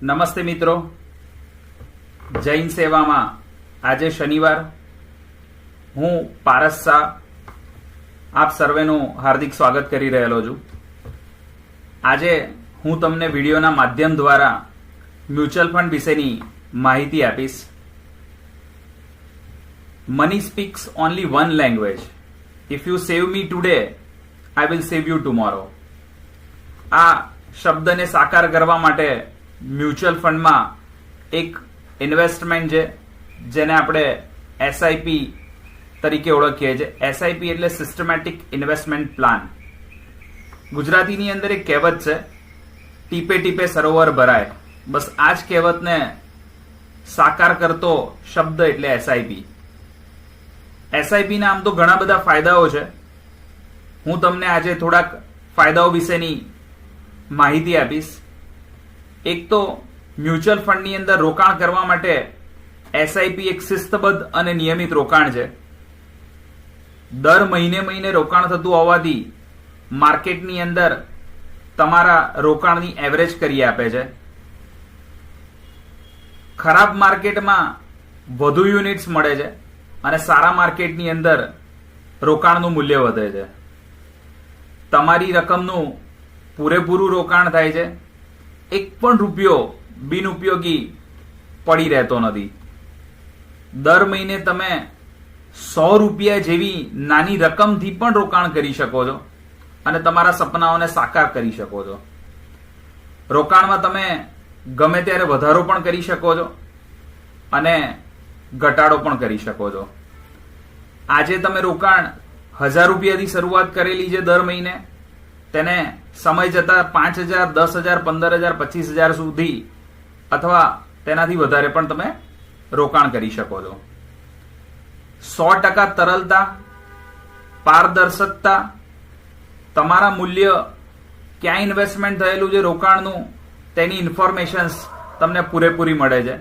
નમસ્તે મિત્રો, જૈન સેવામાં આજે શનિવાર હું પારસ શાહ આપ સર્વેનું હાર્દિક સ્વાગત કરી રહેલો છું। આજે હું તમને વિડીયોના માધ્યમ દ્વારા મ્યુચ્યુઅલ ફંડ વિશેની માહિતી આપીશ। Money speaks only one language, if you save me today I will save you tomorrow. આ શબ્દને સાકાર કરવા માટે મ્યુચ્યુઅલ ફંડમાં એક ઇન્વેસ્ટમેન્ટ છે જેને આપણે એસઆઈપી તરીકે ઓળખીએ છીએ। એસઆઈપી એટલે સિસ્ટમેટિક ઇન્વેસ્ટમેન્ટ પ્લાન। ગુજરાતીની અંદર એક કહેવત છે, ટીપે ટીપે સરોવર ભરાય। બસ આ જ કહેવતને સાકાર કરતો શબ્દ એટલે એસઆઈપી। એસઆઈપી ના આમ તો ઘણા બધા ફાયદાઓ છે। હું તમને આજે થોડાક ફાયદાઓ વિશેની માહિતી આપીશ। એક તો મ્યુચ્યુઅલ ફંડની અંદર રોકાણ કરવા માટે એસઆઈપી એક શિસ્તબદ્ધ અને નિયમિત રોકાણ છે। દર મહિને રોકાણ થતું હોવાથી માર્કેટની અંદર તમારા રોકાણની એવરેજ કરી આપે છે। ખરાબ માર્કેટમાં વધુ યુનિટ્સ મળે છે અને સારા માર્કેટની અંદર રોકાણનું મૂલ્ય વધે છે। તમારી રકમનું પૂરેપૂરું રોકાણ થાય છે। એક પણ રૂપિયો બિનઉપયોગી પડી રહેતો નથી। દર મહિને તમે 100 રૂપિયા જેવી નાની રકમથી પણ રોકાણ કરી શકો છો અને તમારા સપનાઓને સાકાર કરી શકો છો। રોકાણમાં તમે ગમે ત્યારે વધારો પણ કરી શકો છો અને ઘટાડો પણ કરી શકો છો। આજે તમે રોકાણ 1000 રૂપિયાથી શરૂઆત કરેલી છે દર મહિને, તેને સમય જતા 5000, 10,000, 15,000, 25,000 સુધી અથવા તેનાથી વધારે પણ તમે રોકાણ કરી શકો છો। 100% તરલતા, પારદર્શકતા, તમારા મૂલ્ય ક્યાં ઇન્વેસ્ટમેન્ટ થયેલું છે રોકાણનું તેની ઇન્ફોર્મેશન્સ તમને પૂરેપૂરી મળે છે।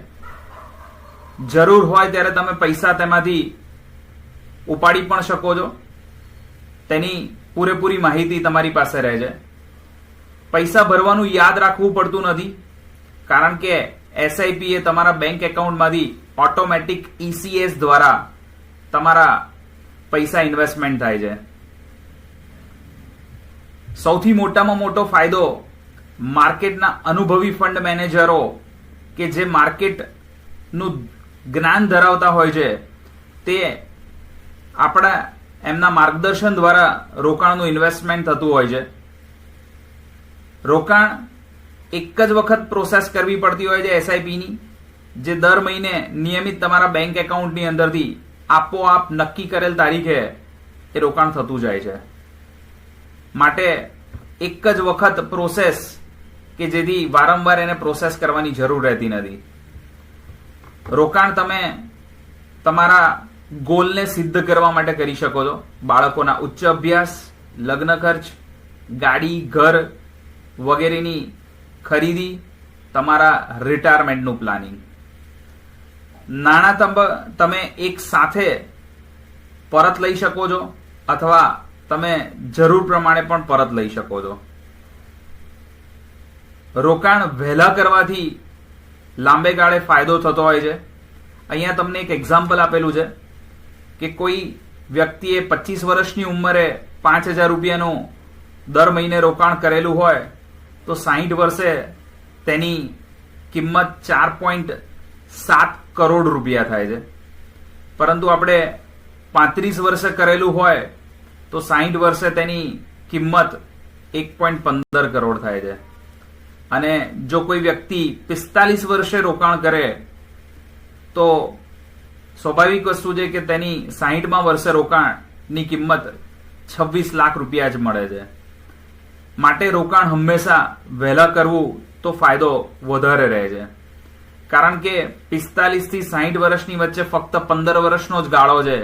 જરૂર હોય ત્યારે તમે પૈસા તેમાંથી ઉપાડી પણ શકો છો, તેની પૂરેપૂરી માહિતી તમારી પાસે રહે છે। પૈસા ભરવાનું યાદ રાખવું પડતું નથી, કારણ કે એસઆઈપી એ તમારા બેંક એકાઉન્ટમાંથી ઓટોમેટિક ઈસીએસ દ્વારા તમારા પૈસા ઇન્વેસ્ટમેન્ટ થાય છે। સૌથી મોટામાં મોટો ફાયદો માર્કેટના અનુભવી ફંડ મેનેજરો કે જે માર્કેટનું જ્ઞાન ધરાવતા હોય છે તે આપણા એમના માર્ગદર્શન દ્વારા રોકાણનું ઇન્વેસ્ટમેન્ટ થતું હોય છે। રોકાણ એક જ વખત પ્રોસેસ કરવી પડતી હોય છે એસઆઈપીની, જે દર મહિને નિયમિત તમારા બેંક એકાઉન્ટની અંદરથી આપોઆપ નક્કી કરેલ તારીખે એ રોકાણ થતું જાય છે। માટે એક જ વખત પ્રોસેસ કે જેથી વારંવાર એને પ્રોસેસ કરવાની જરૂર રહેતી નથી। રોકાણ તમે તમારા ગોલને સિદ્ધ કરવા માટે કરી શકો છો। બાળકોના ઉચ્ચ અભ્યાસ, લગ્ન ખર્ચ, ગાડી, ઘર વગેરેની ખરીદી, તમારા રિટાયરમેન્ટનું પ્લાનિંગ। નાણાં તમે એક સાથે પરત લઈ શકો છો અથવા તમે જરૂર પ્રમાણે પણ પરત લઈ શકો છો। રોકાણ વહેલા કરવાથી લાંબે ગાળે ફાયદો થતો હોય છે। અહીંયા તમને એક એક્ઝામ્પલ આપેલું છે કે કોઈ વ્યક્તિએ 25 વર્ષની ઉંમરે 5,000 રૂપિયાનું દર મહિને રોકાણ કરેલું હોય તો 60 વર્ષે તેની કિંમત 4.7 કરોડ રૂપિયા થાય છે। પરંતુ આપણે 35 વર્ષે કરેલું હોય તો 60 વર્ષે તેની કિંમત 1.15 કરોડ થાય છે। અને જો કોઈ વ્યક્તિ 45 વર્ષે રોકાણ કરે તો સ્વાભાવિક વસ્તુ છે કે તેની 60મા વર્ષે રોકાણની કિંમત 26 લાખ રૂપિયા જ મળે છે। માટે રોકાણ હંમેશા વહેલા કરવું તો ફાયદો વધારે રહે છે, કારણ કે 45 થી 60 વર્ષની વચ્ચે ફક્ત 15 વર્ષનો જ ગાળો છે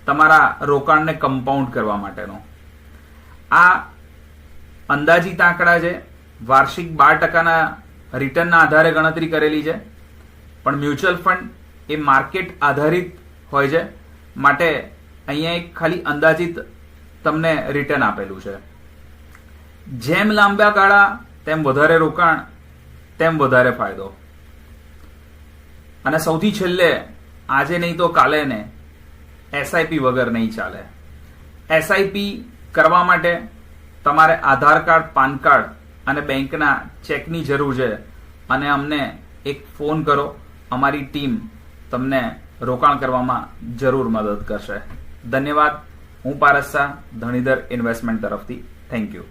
તમારા રોકાણને કમ્પાઉન્ડ કરવા માટેનો। આ અંદાજિત આંકડા છે, વાર્ષિક 12%ના રિટર્નના આધારે ગણતરી કરેલી છે, પણ મ્યુચ્યુઅલ ફંડ એ માર્કેટ આધારિત હોય છે, માટે અહીંયા એક ખાલી અંદાજિત તમને રિટર્ન આપેલું છે। જેમ લાંબા ગાળા તેમ વધારે રોકાણ તેમ વધારે ફાયદો. અને સૌથી છેલ્લે, આજે નહીં તો કાલે ને એસઆઈપી વગર નહીં ચાલે. એસઆઈપી કરવા માટે તમારે આધાર કાર્ડ, પાન કાર્ડ અને બેંકના ચેકની જરૂર છે. અને અમને એક ફોન કરો, અમારી ટીમ તમને રોકાણ કરવામાં જરૂર મદદ કરશે. ધન્યવાદ. હું પારસ શાહ, ધણીધર ઇન્વેસ્ટમેન્ટ તરફથી. Thank you.